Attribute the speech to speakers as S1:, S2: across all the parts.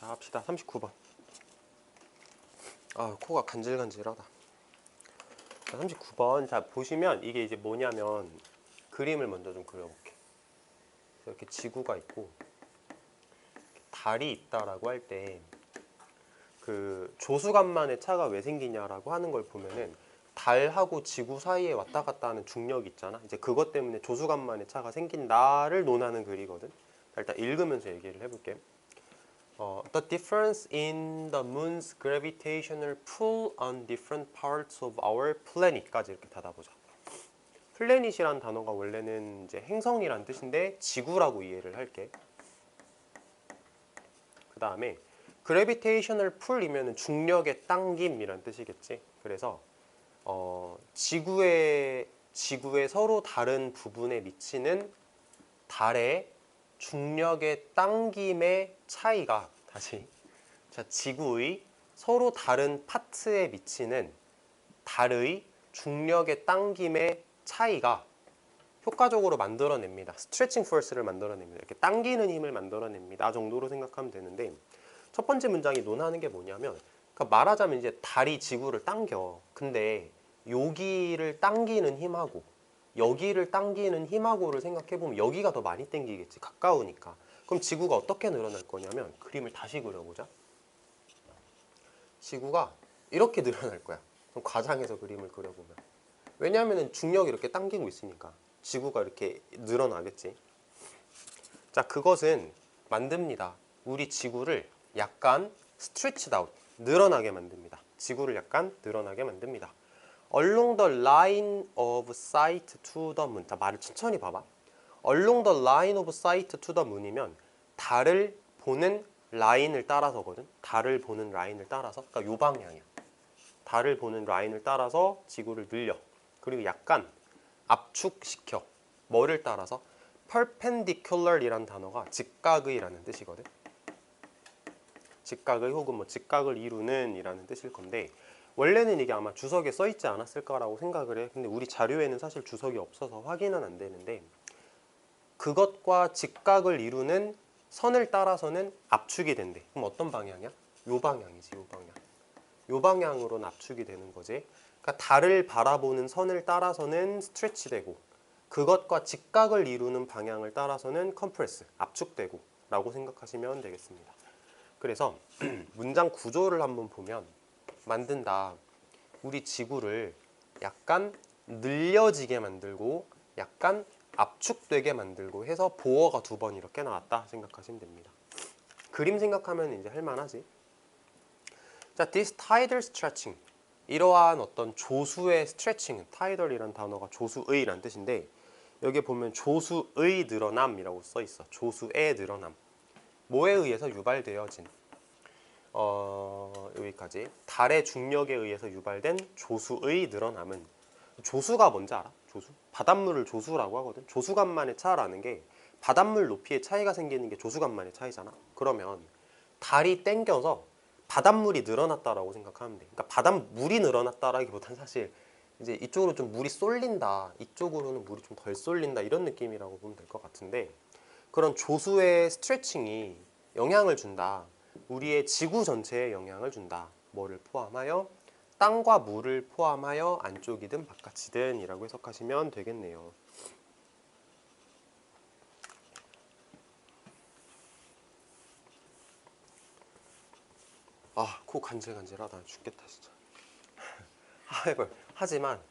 S1: 자, 합시다. 39번. 아, 코가 간질간질하다. 자, 39번. 자, 보시면 이게 이제 뭐냐면 그림을 먼저 좀 그려볼게. 이렇게 지구가 있고 달이 있다라고 할 때 그 조수간만의 차가 왜 생기냐라고 하는 걸 보면은 달하고 지구 사이에 왔다 갔다 하는 중력이 있잖아. 이제 그것 때문에 조수간만의 차가 생긴다를 논하는 글이거든. 자, 일단 읽으면서 얘기를 해볼게. The difference in the moon's gravitational pull on different parts of our planet까지 이렇게 닫아보자. 플래닛이란 단어가 원래는 이제 행성이란 뜻인데 지구라고 이해를 할게. 그 다음에 gravitational pull이면 중력의 당김이란 뜻이겠지. 그래서 지구의 서로 다른 부분에 미치는 달의 중력의 당김의 차이가 자, 지구의 서로 다른 파트에 미치는 달의 중력의 당김의 차이가 효과적으로 만들어냅니다. 스트레칭 포스를 만들어냅니다. 이렇게 당기는 힘을 만들어냅니다. 정도로 생각하면 되는데 첫 번째 문장이 논하는 게 뭐냐면 그러니까 말하자면 이제 달이 지구를 당겨. 근데 여기를 당기는 힘하고 여기를 당기는 힘하고를 생각해보면 여기가 더 많이 당기겠지. 가까우니까. 그럼 지구가 어떻게 늘어날 거냐면 그림을 다시 그려보자. 지구가 이렇게 늘어날 거야. 그럼 과장해서 그림을 그려보면. 왜냐하면 중력이 이렇게 당기고 있으니까 지구가 이렇게 늘어나겠지. 자, 그것은 만듭니다. 우리 지구를 약간 stretched out, 늘어나게 만듭니다. 지구를 약간 늘어나게 만듭니다. Along the line of sight to the moon. 자, 말을 천천히 봐봐. Along the line of sight to the moon이면 달을 보는 라인을 따라서거든. 달을 보는 라인을 따라서. 그러니까 요 방향이야. 달을 보는 라인을 따라서 지구를 늘려. 그리고 약간 압축시켜. 뭐를 따라서? perpendicular이란 단어가 직각의라는 뜻이거든. 직각의 혹은 뭐 직각을 이루는 이라는 뜻일 건데 원래는 이게 아마 주석에 써있지 않았을까라고 생각을 해. 근데 우리 자료에는 사실 주석이 없어서 확인은 안 되는데 그것과 직각을 이루는 선을 따라서는 압축이 된대. 그럼 어떤 방향이야? 요 방향이지, 요 방향. 요 방향으로는 압축이 되는 거지. 그러니까 달을 바라보는 선을 따라서는 스트레치 되고 그것과 직각을 이루는 방향을 따라서는 컴프레스, 압축되고 라고 생각하시면 되겠습니다. 그래서 문장 구조를 한번 보면 만든다. 우리 지구를 약간 늘려지게 만들고 약간 압축되게 만들고 해서 보어가 2번 이렇게 나왔다 생각하시면 됩니다. 그림 생각하면 이제 할만하지. 자, this tidal stretching. 이러한 어떤 조수의 스트레칭, tidal이란 단어가 조수의란 뜻인데 여기 보면 조수의 늘어남이라고 써 있어. 조수의 늘어남. 뭐에 의해서 유발되어진 여기까지 달의 중력에 의해서 유발된 조수의 늘어남은 조수가 뭔지 알아? 조수? 바닷물을 조수라고 하거든. 조수간만의 차라는 게 바닷물 높이의 차이가 생기는 게 조수간만의 차이잖아. 그러면 달이 땡겨서 바닷물이 늘어났다라고 생각하면 돼. 그러니까 바닷물이 늘어났다라기보다는 사실 이제 이쪽으로 좀 물이 쏠린다, 이쪽으로는 물이 좀 덜 쏠린다 이런 느낌이라고 보면 될 것 같은데 그런 조수의 스트레칭이 영향을 준다. 우리의 지구 전체에 영향을 준다. 뭐를 포함하여? 땅과 물을 포함하여 안쪽이든 바깥이든 이라고 해석하시면 되겠네요. 아, 코 간질간질하다. 죽겠다 진짜. 하지만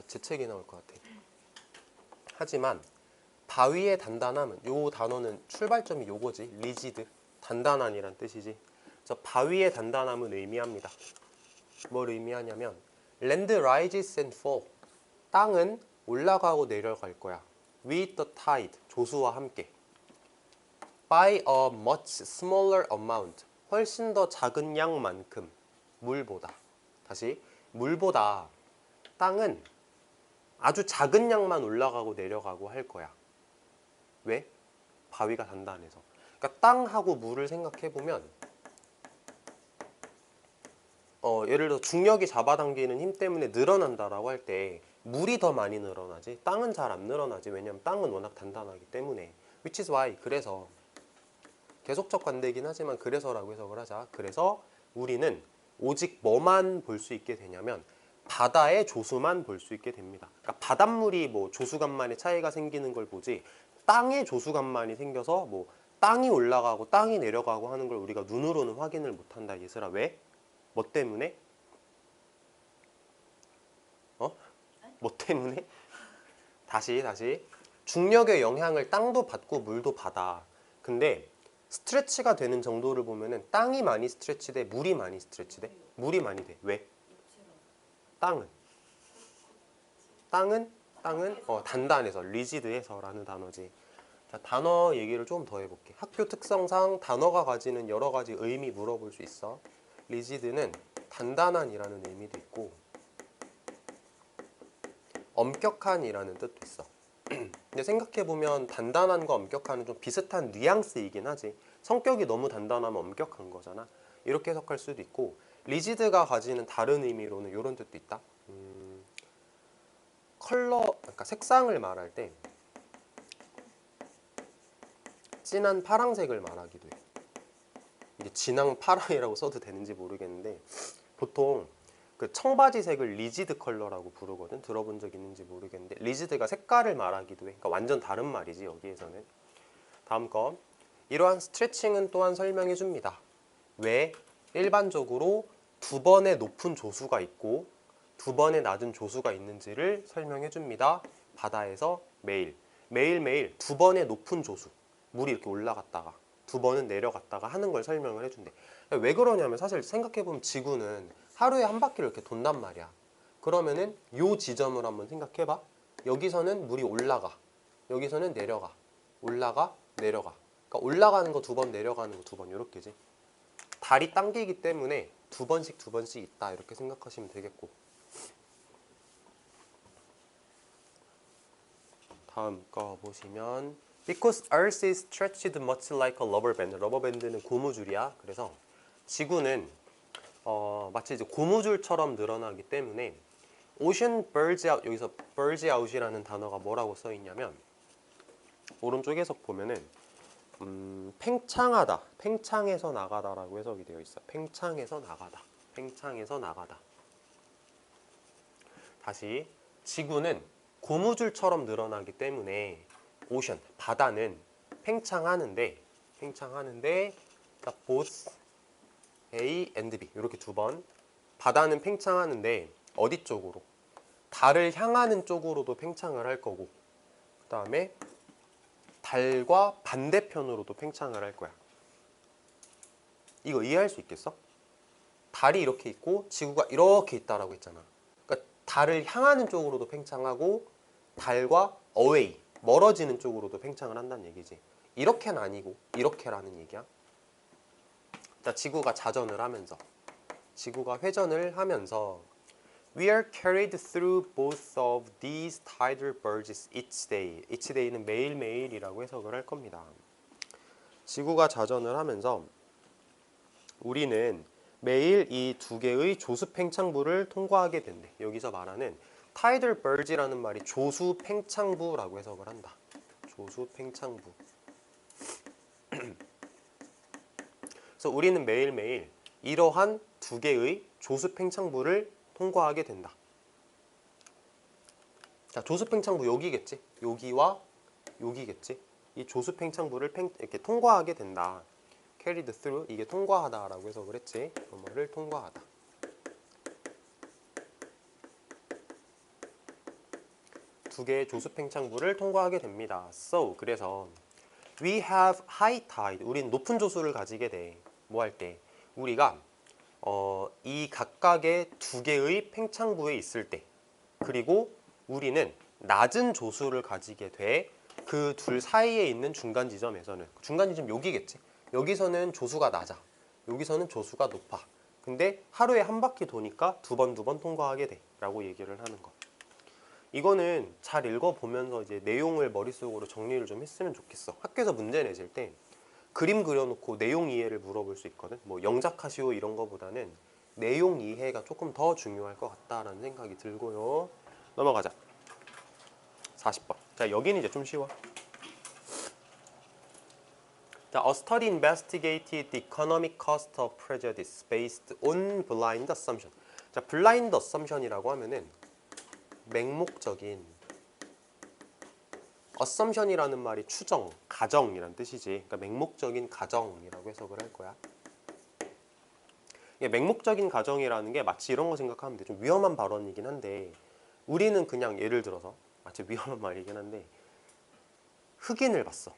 S1: 재채기 나올 것 같아. 하지만 바위의 단단함은 요 단어는 출발점이 요거지. 리지드, 단단한이란 뜻이지. 그래서 바위의 단단함은 의미합니다. 뭘 의미하냐면 land rises and fall. 땅은 올라가고 내려갈 거야. with the tide. 조수와 함께. by a much smaller amount. 훨씬 더 작은 양만큼. 물보다. 다시 물보다 땅은 아주 작은 양만 올라가고 내려가고 할 거야. 왜? 바위가 단단해서. 그러니까 땅하고 물을 생각해보면 예를 들어 중력이 잡아당기는 힘 때문에 늘어난다라고 할 때 물이 더 많이 늘어나지 땅은 잘 안 늘어나지. 왜냐면 땅은 워낙 단단하기 때문에. Which is why. 그래서 계속적 관대이긴 하지만 그래서라고 해석을 하자. 그래서 우리는 오직 뭐만 볼 수 있게 되냐면 바다의 조수만 볼 수 있게 됩니다. 그러니까 바닷물이 뭐 조수간만의 차이가 생기는 걸 보지 땅의 조수간만이 생겨서 뭐 땅이 올라가고 땅이 내려가고 하는 걸 우리가 눈으로는 확인을 못한다. 얘들아 왜? 뭐 때문에? 뭐 때문에? 다시 중력의 영향을 땅도 받고 물도 받아. 근데 스트레치가 되는 정도를 보면은 땅이 많이 스트레치돼, 물이 많이 스트레치돼? 물이 많이 돼. 왜? 땅은 단단해서, 리지드해서라는 단어지. 자, 단어 얘기를 좀 더 해볼게. 학교 특성상 단어가 가지는 여러 가지 의미 물어볼 수 있어. 리지드는 단단한이라는 의미도 있고 엄격한이라는 뜻도 있어. 근데 생각해보면 단단한과 엄격한은 좀 비슷한 뉘앙스이긴 하지. 성격이 너무 단단하면 엄격한 거잖아. 이렇게 해석할 수도 있고 리지드가 가지는 다른 의미로는 이런 뜻도 있다. 그러니까 색상을 말할 때 진한 파랑색을 말하기도 해. 이게 진한 파랑이라고 써도 되는지 모르겠는데 보통 그 청바지색을 리지드 컬러라고 부르거든. 들어본 적 있는지 모르겠는데 리지드가 색깔을 말하기도 해. 그러니까 완전 다른 말이지 여기에서는. 다음 거. 이러한 스트레칭은 또한 설명해 줍니다. 왜 일반적으로 두 번의 높은 조수가 있고 두 번의 낮은 조수가 있는지를 설명해 줍니다. 바다에서 매일매일 두 번의 높은 조수, 물이 이렇게 올라갔다가 두 번은 내려갔다가 하는 걸 설명을 해준대. 왜 그러냐면 사실 생각해보면 지구는 하루에 한 바퀴를 이렇게 돈단 말이야. 그러면은 요 지점을 한번 생각해봐. 여기서는 물이 올라가, 여기서는 내려가, 올라가, 내려가. 그러니까 올라가는 거 두 번, 내려가는 거 두 번, 이렇게지. 달이 당기기 때문에 두 번씩 있다, 이렇게 생각하시면 되겠고. 다음 거 보시면 Because Earth is stretched much like a rubber band. 러버밴드는 고무줄이야. 그래서 지구는 마치 이제 고무줄처럼 늘어나기 때문에 Ocean burns out, 여기서 burns out이라는 단어가 뭐라고 써 있냐면 오른쪽 해석 보면은 팽창하다, 팽창해서 나가다라고 해석이 되어 있어. 팽창해서 나가다, 팽창해서 나가다. 다시 지구는 고무줄처럼 늘어나기 때문에 오션, 바다는 팽창하는데 그러니까 both A and B 이렇게 두 번. 바다는 팽창하는데 어디 쪽으로? 달을 향하는 쪽으로도 팽창을 할 거고 그 다음에 달과 반대편으로도 팽창을 할 거야. 이거 이해할 수 있겠어? 달이 이렇게 있고 지구가 이렇게 있다라고 했잖아. 그러니까 달을 향하는 쪽으로도 팽창하고 달과 away, 멀어지는 쪽으로도 팽창을 한다는 얘기지. 이렇게는 아니고 이렇게라는 얘기야. 자, 지구가 회전을 하면서 We are carried through both of these tidal bursts each day. each day는 매일매일이라고 해석을 할 겁니다. 지구가 자전을 하면서 우리는 매일 이 두 개의 조수 팽창부를 통과하게 된대. 여기서 말하는 tidal burst라는 말이 조수 팽창부라고 해석을 한다. 조수 팽창부. 그래서 우리는 매일매일 이러한 두 개의 조수 팽창부를 통과하게 된다. 자, 조수 팽창부 여기겠지? 여기와 여기겠지? 이 조수 팽창부를 이렇게 통과하게 된다. carried through, 이게 통과하다라고 해석을 했지. 뭐를 통과하다. 두 개의 조수 팽창부를 통과하게 됩니다. So, 그래서 we have high tide. 우린 높은 조수를 가지게 돼. 뭐 할 때? 우리가 이 각각의 두 개의 팽창부에 있을 때, 그리고 우리는 낮은 조수를 가지게 돼. 그 둘 사이에 있는 중간 지점에서는, 중간 지점 여기겠지. 여기서는 조수가 낮아, 여기서는 조수가 높아. 근데 하루에 한 바퀴 도니까 두 번 통과하게 돼 라고 얘기를 하는 거. 이거는 잘 읽어보면서 이제 내용을 머릿속으로 정리를 좀 했으면 좋겠어. 학교에서 문제 내실 때 그림 그려놓고 내용 이해를 물어볼 수 있거든. 뭐 영작하시오 이런 거보다는 내용 이해가 조금 더 중요할 것 같다라는 생각이 들고요. 넘어가자. 40번. 자, 여기는 이제 좀 쉬워. 자, a study investigated the economic cost of prejudice based on blind assumption. 자, blind assumption이라고 하면은 맹목적인, assumption이라는 말이 추정, 가정이란 뜻이지. 그러니까 맹목적인 가정이라고 해석을 할 거야. 맹목적인 가정이라는 게 마치 이런 거 생각하면 돼. 좀 위험한 발언이긴 한데 우리는 그냥 예를 들어서 마치 위험한 말이긴 한데 흑인을 봤어.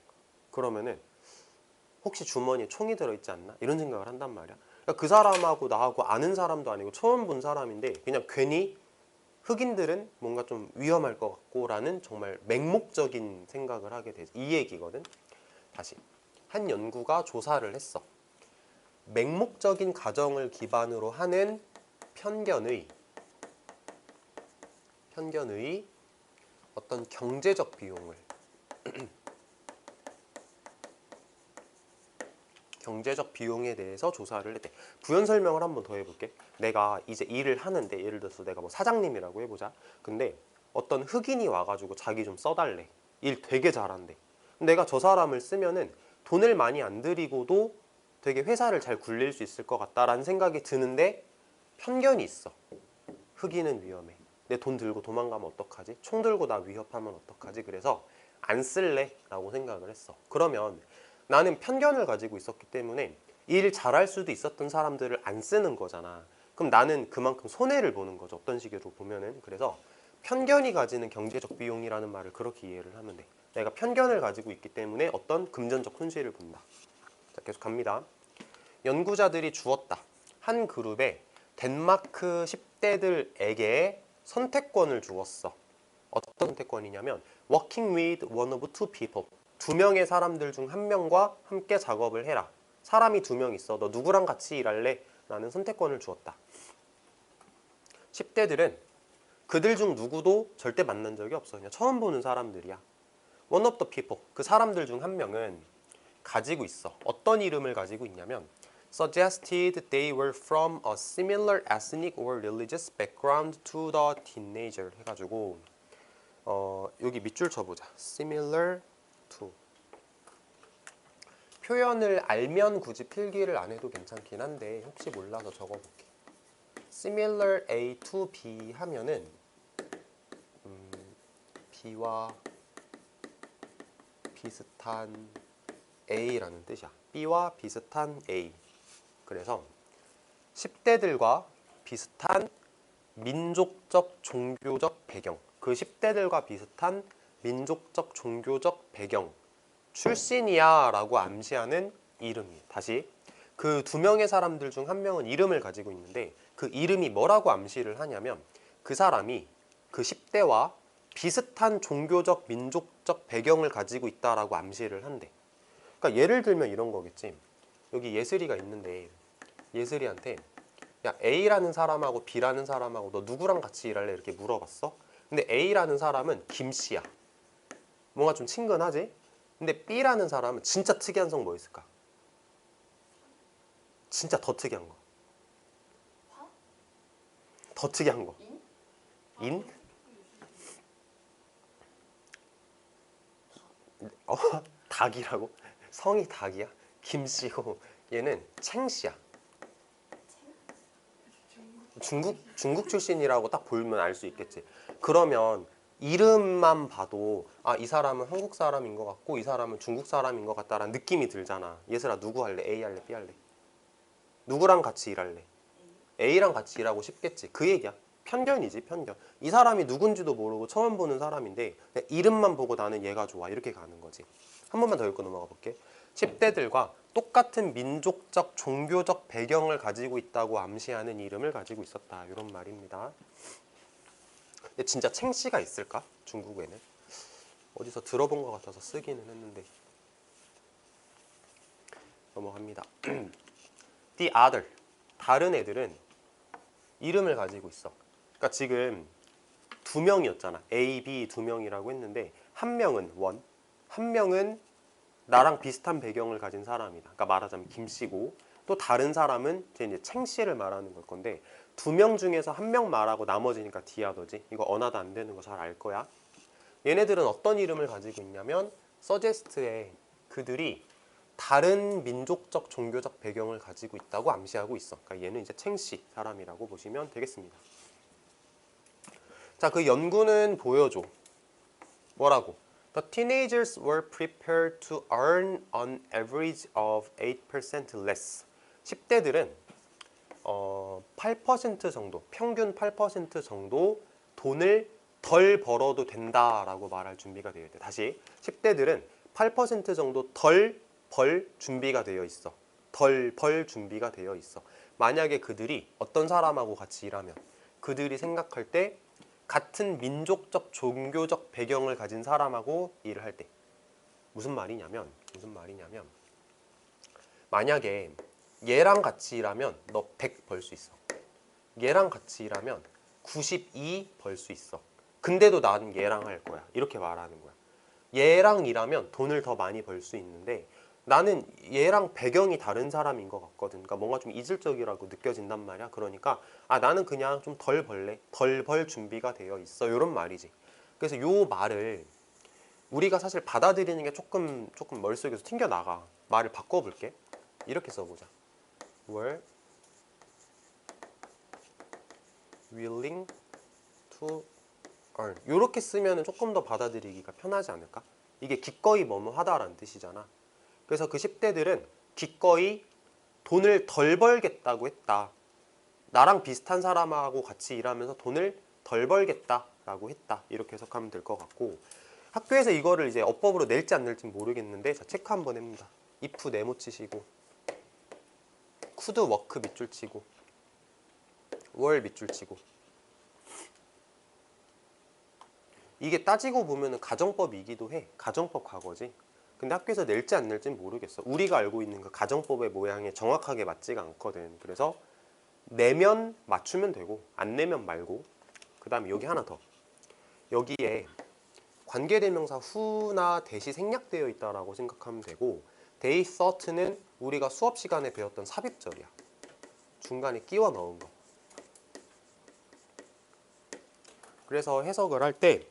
S1: 그러면은 혹시 주머니에 총이 들어있지 않나? 이런 생각을 한단 말이야. 그러니까 그 사람하고 나하고 아는 사람도 아니고 처음 본 사람인데 그냥 괜히 흑인들은 뭔가 좀 위험할 것 같고 라는 정말 맹목적인 생각을 하게 되지. 이 얘기거든. 다시 한 연구가 조사를 했어. 맹목적인 가정을 기반으로 하는 편견의 어떤 경제적 비용을 경제적 비용에 대해서 조사를 했대. 부연 설명을 한번 더 해볼게. 내가 이제 일을 하는데 예를 들어서 내가 뭐 사장님이라고 해보자. 근데 어떤 흑인이 와가지고 자기 좀 써달래. 일 되게 잘한대. 내가 저 사람을 쓰면은 돈을 많이 안 들이고도 되게 회사를 잘 굴릴 수 있을 것 같다라는 생각이 드는데 편견이 있어. 흑인은 위험해. 내 돈 들고 도망가면 어떡하지? 총 들고 나 위협하면 어떡하지? 그래서 안 쓸래 라고 생각을 했어. 그러면 나는 편견을 가지고 있었기 때문에 일 잘할 수도 있었던 사람들을 안 쓰는 거잖아. 그럼 나는 그만큼 손해를 보는 거죠. 어떤 식으로 보면은. 그래서 편견이 가지는 경제적 비용이라는 말을 그렇게 이해를 하면 돼. 내가 편견을 가지고 있기 때문에 어떤 금전적 손실을 본다. 자, 계속 갑니다. 연구자들이 주었다. 한 그룹에 덴마크 10대들에게 선택권을 주었어. 어떤 선택권이냐면 working with one of two people. 두 명의 사람들 중 한 명과 함께 작업을 해라. 사람이 두 명 있어. 너 누구랑 같이 일할래? 라는 선택권을 주었다. 10대들은 그들 중 누구도 절대 만난 적이 없어. 그냥 처음 보는 사람들이야. One of the people. 그 사람들 중 한 명은 가지고 있어. 어떤 이름을 가지고 있냐면 suggested they were from a similar ethnic or religious background to the teenager 해가지고 여기 밑줄 쳐보자. similar to 표현을 알면 굳이 필기를 안 해도 괜찮긴 한데 혹시 몰라서 적어볼게. similar A to B 하면은 B와 비슷한 A라는 뜻이야. B와 비슷한 A. 그래서 10대들과 비슷한 민족적 종교적 배경, 그 10대들과 비슷한 민족적 종교적 배경 출신이야 라고 암시하는 이름이에요. 다시 그 두 명의 사람들 중 한 명은 이름을 가지고 있는데 그 이름이 뭐라고 암시를 하냐면 그 사람이 그 10대와 비슷한 종교적 민족적 배경을 가지고 있다라고 암시를 한대. 그러니까 예를 들면 이런 거겠지. 여기 예슬이가 있는데 예슬이한테 야 A라는 사람하고 B라는 사람하고 너 누구랑 같이 일할래? 이렇게 물어봤어. 근데 A라는 사람은 김씨야. 뭔가 좀 친근하지? 근데 B라는 사람은 진짜 특이한 성 뭐 있을까? 진짜 더 특이한 거. 더 특이한 거. 인? 닭이라고? 성이 닭이야? 김씨고 얘는 챙씨야. 중국 출신이라고 딱 보면 알 수 있겠지. 그러면 이름만 봐도 아, 이 사람은 한국 사람인 것 같고 이 사람은 중국 사람인 것 같다라는 느낌이 들잖아. 예슬아 누구 할래? A 할래? B 할래? 누구랑 같이 일할래? A랑 같이 일하고 싶겠지. 그 얘기야. 편견이지, 편견. 이 사람이 누군지도 모르고 처음 보는 사람인데 그냥 이름만 보고 나는 얘가 좋아. 이렇게 가는 거지. 한 번만 더 읽고 넘어가 볼게. 10대들과 똑같은 민족적, 종교적 배경을 가지고 있다고 암시하는 이름을 가지고 있었다. 이런 말입니다. 근데 진짜 챙씨가 있을까? 중국에는. 어디서 들어본 것 같아서 쓰기는 했는데. 넘어갑니다. The other. 다른 애들은 이름을 가지고 있어. 그러니까 지금 두 명이었잖아. A, B 두 명이라고 했는데 한 명은 원, 한 명은 나랑 비슷한 배경을 가진 사람이다. 그러니까 말하자면 김씨고 또 다른 사람은 이제 챙씨를 말하는 걸 건데 두 명 중에서 한 명 말하고 나머지니까 디아더지. 이거 언어도 안 되는 거 잘 알 거야. 얘네들은 어떤 이름을 가지고 있냐면 서제스트에 그들이 다른 민족적 종교적 배경을 가지고 있다고 암시하고 있어. 그러니까 얘는 이제 챙씨 사람이라고 보시면 되겠습니다. 자, 그 연구는 보여줘. 뭐라고? The teenagers were prepared to earn an average of 8% less. 10대들은 8% 정도, 평균 8% 정도 돈을 덜 벌어도 된다라고 말할 준비가 되어 있대. 다시 10대들은 8% 정도 덜 벌 준비가 되어 있어. 덜 벌 준비가 되어 있어. 만약에 그들이 어떤 사람하고 같이 일하면 그들이 생각할 때 같은 민족적 종교적 배경을 가진 사람하고 일을 할 때 무슨 말이냐면 만약에 얘랑 같이 일하면 너 100 벌 수 있어. 얘랑 같이 일하면 92 벌 수 있어. 근데도 나는 얘랑 할 거야. 이렇게 말하는 거야. 얘랑 일하면 돈을 더 많이 벌 수 있는데 나는 얘랑 배경이 다른 사람인 것 같거든. 그러니까 뭔가 좀 이질적이라고 느껴진단 말이야. 그러니까 나는 그냥 좀 덜 벌래. 덜 벌 준비가 되어 있어. 이런 말이지. 그래서 요 말을 우리가 사실 받아들이는 게 조금 머릿속에서 튕겨나가. 말을 바꿔볼게. 이렇게 써보자. were willing to earn. 이렇게 쓰면 조금 더 받아들이기가 편하지 않을까? 이게 기꺼이 뭐뭐 하다라는 뜻이잖아. 그래서 그 10대들은 기꺼이 돈을 덜 벌겠다고 했다. 나랑 비슷한 사람하고 같이 일하면서 돈을 덜 벌겠다라고 했다. 이렇게 해석하면 될 것 같고, 학교에서 이거를 이제 어법으로 낼지 안 낼지 모르겠는데, 자, 체크 한번 해봅니다. if 네모 치시고, could work 밑줄 치고, were 밑줄 치고. 이게 따지고 보면은 가정법이기도 해. 가정법 과거지. 근데 학교에서 낼지 안 낼지는 모르겠어. 우리가 알고 있는 그 가정법의 모양에 정확하게 맞지가 않거든. 그래서 내면 맞추면 되고 안 내면 말고. 그 다음에 여기 하나 더. 여기에 관계대명사 who나 that이 생략되어 있다라고 생각하면 되고, they thought는 우리가 수업 시간에 배웠던 삽입절이야. 중간에 끼워 넣은 거. 그래서 해석을 할 때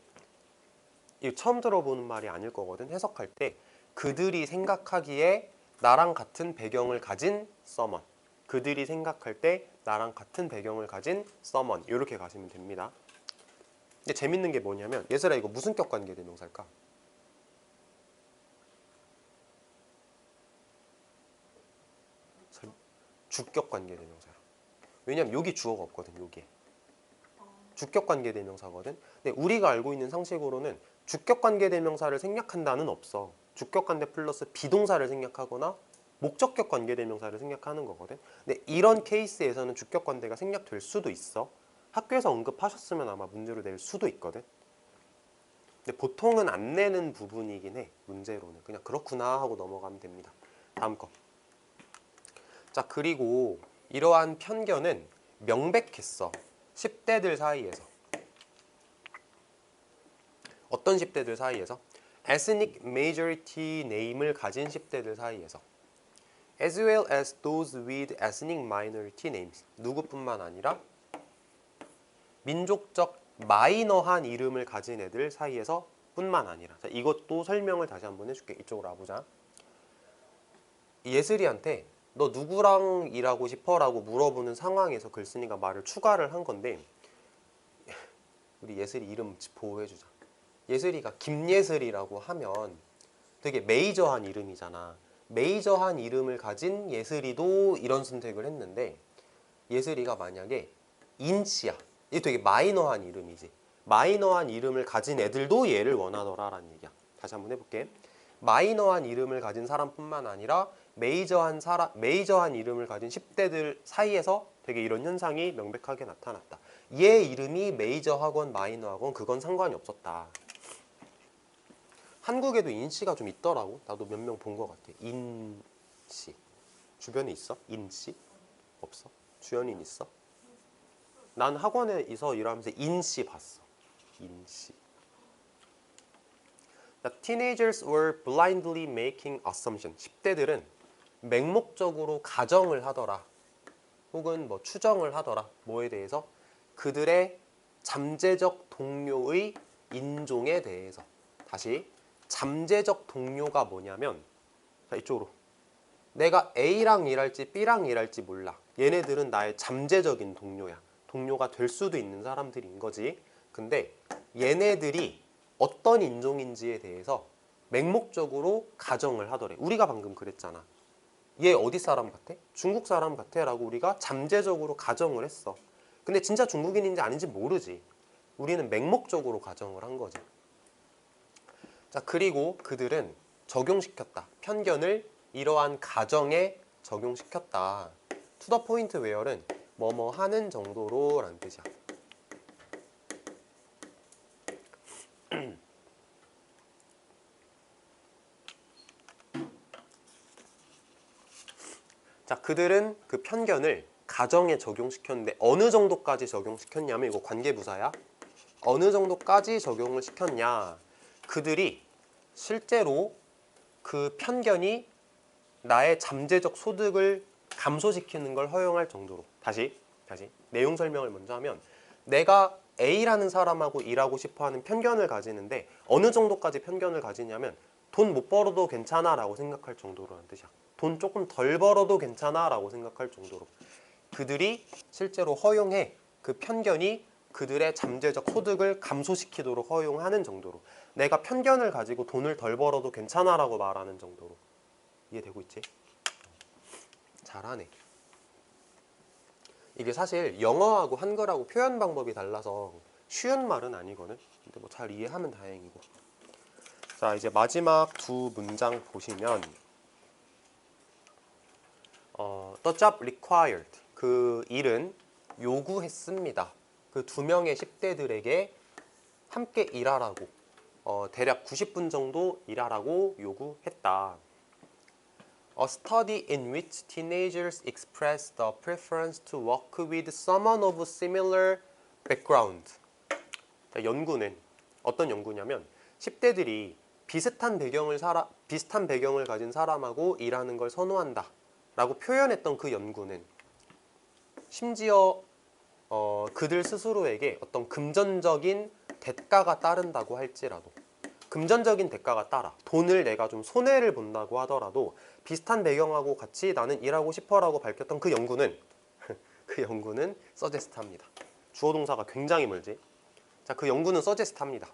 S1: 이거 처음 들어보는 말이 아닐 거거든. 해석할 때 그들이 생각하기에 나랑 같은 배경을 가진 someone. 그들이 생각할 때 나랑 같은 배경을 가진 someone. 이렇게 가시면 됩니다. 근데 재밌는 게 뭐냐면, 예슬아 이거 무슨 격 관계 대명사일까? 주격 관계 대명사야. 왜냐면 여기 주어가 없거든. 여기에. 주격 관계 대명사거든. 근데 우리가 알고 있는 상식으로는 주격 관계 대명사를 생략한다는 없어. 주격 관계 플러스 비동사를 생략하거나 목적격 관계 대명사를 생략하는 거거든. 근데 이런 케이스에서는 주격 관계가 생략될 수도 있어. 학교에서 언급하셨으면 아마 문제로 낼 수도 있거든. 근데 보통은 안 내는 부분이긴 해. 문제로는 그냥 그렇구나 하고 넘어가면 됩니다. 다음 거. 자, 그리고 이러한 편견은 명백했어. 10대들 사이에서. 어떤 10대들 사이에서? ethnic majority name을 가진 10대들 사이에서. as well as those with ethnic minority names. 누구뿐만 아니라 민족적 마이너한 이름을 가진 애들 사이에서 뿐만 아니라. 자, 이것도 설명을 다시 한번 해줄게. 이쪽으로 와보자. 예슬이한테 너 누구랑 일하고 싶어? 라고 물어보는 상황에서 글쓴이가 말을 추가를 한 건데, 우리 예슬이 이름 보호해주자. 예슬이가 김예슬이라고 하면 되게 메이저한 이름이잖아. 메이저한 이름을 가진 예슬이도 이런 선택을 했는데, 예슬이가 만약에 인씨야. 이게 되게 마이너한 이름이지. 마이너한 이름을 가진 애들도 얘를 원하더라라는 얘기야. 다시 한번 해볼게. 마이너한 이름을 가진 사람뿐만 아니라 메이저한 이름을 가진 10대들 사이에서 되게 이런 현상이 명백하게 나타났다. 얘 이름이 메이저하건 마이너하건 그건 상관이 없었다. 한국에도 인씨가 좀 있더라고. 나도 몇 명 본 것 같아. 인씨. 주변에 있어? 인씨? 없어? 주연인 있어? 난 학원에서 일하면서 인씨 봤어. 인씨. The teenagers were blindly making assumptions. 10대들은 맹목적으로 가정을 하더라. 혹은 뭐 추정을 하더라. 뭐에 대해서? 그들의 잠재적 동료의 인종에 대해서. 다시. 잠재적 동료가 뭐냐면, 자, 이쪽으로. 내가 A랑 일할지 B랑 일할지 몰라. 얘네들은 나의 잠재적인 동료야. 동료가 될 수도 있는 사람들인 거지. 근데 얘네들이 어떤 인종인지에 대해서 맹목적으로 가정을 하더래. 우리가 방금 그랬잖아. 얘 어디 사람 같아? 중국 사람 같아 라고 우리가 잠재적으로 가정을 했어. 근데 진짜 중국인인지 아닌지 모르지. 우리는 맹목적으로 가정을 한 거지. 자, 그리고 그들은 적용시켰다. 편견을 이러한 가정에 적용시켰다. To the point where는 뭐뭐 하는 정도로 라는 뜻이야. 자, 그들은 그 편견을 가정에 적용시켰는데 어느 정도까지 적용시켰냐면 이거 관계부사야. 어느 정도까지 적용을 시켰냐. 그들이 실제로 그 편견이 나의 잠재적 소득을 감소시키는 걸 허용할 정도로. 다시 내용 설명을 먼저 하면 내가 A라는 사람하고 일하고 싶어하는 편견을 가지는데 어느 정도까지 편견을 가지냐면 돈 못 벌어도 괜찮아 라고 생각할 정도로라는 뜻이야. 돈 조금 덜 벌어도 괜찮아 라고 생각할 정도로. 그들이 실제로 허용해. 그 편견이 그들의 잠재적 소득을 감소시키도록 허용하는 정도로. 내가 편견을 가지고 돈을 덜 벌어도 괜찮아 라고 말하는 정도로. 이해되고 있지? 잘하네. 이게 사실 영어하고 한글하고 표현 방법이 달라서 쉬운 말은 아니거든. 근데 뭐 잘 이해하면 다행이고. 자, 이제 마지막 두 문장 보시면 The job required. 그 일은 요구했습니다. 그 두 명의 10대들에게 함께 일하라고 대략 90분 정도 일하라고 요구했다. A study in which teenagers express the preference to work with someone of similar background. 자, 연구는 어떤 연구냐면 10대들이 비슷한 배경을 가진 사람하고 일하는 걸 선호한다 라고 표현했던 그 연구는 심지어 그들 스스로에게 어떤 금전적인 대가가 따른다고 할지라도, 금전적인 대가가 따라 돈을 내가 좀 손해를 본다고 하더라도 비슷한 배경하고 같이 나는 일하고 싶어 라고 밝혔던 그 연구는 그 연구는 서제스트 합니다. 주어 동사가 굉장히 멀지. 자, 그 연구는 서제스트 합니다.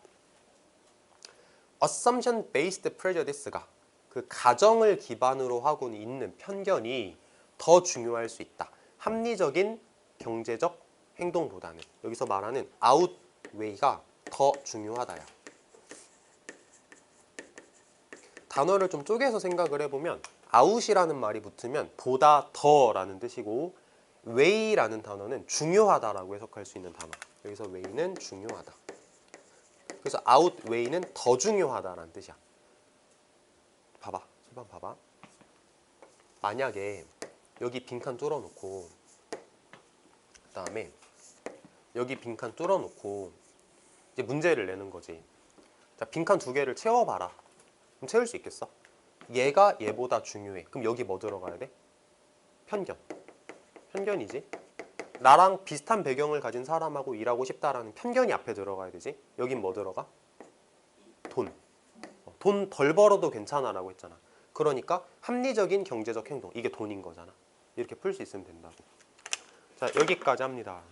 S1: Assumption based prejudice가 그 가정을 기반으로 하고 있는 편견이 더 중요할 수 있다. 합리적인 경제적 행동보다는. 여기서 말하는 outweigh가 더 중요하다야. 단어를 좀 쪼개서 생각을 해보면 out이라는 말이 붙으면 보다 더라는 뜻이고 weigh라는 단어는 중요하다라고 해석할 수 있는 단어. 여기서 weigh는 중요하다. 그래서 outweigh는 더 중요하다라는 뜻이야. 봐봐. 설명 봐봐. 만약에 여기 빈칸 뚫어놓고 그 다음에 여기 빈칸 뚫어놓고 이제 문제를 내는 거지. 자, 빈칸 두 개를 채워봐라. 그럼 채울 수 있겠어? 얘가 얘보다 중요해. 그럼 여기 뭐 들어가야 돼? 편견. 편견이지. 나랑 비슷한 배경을 가진 사람하고 일하고 싶다라는 편견이 앞에 들어가야 되지. 여긴 뭐 들어가? 돈. 돈 덜 벌어도 괜찮아 라고 했잖아. 그러니까 합리적인 경제적 행동. 이게 돈인 거잖아. 이렇게 풀 수 있으면 된다고. 자, 여기까지 합니다.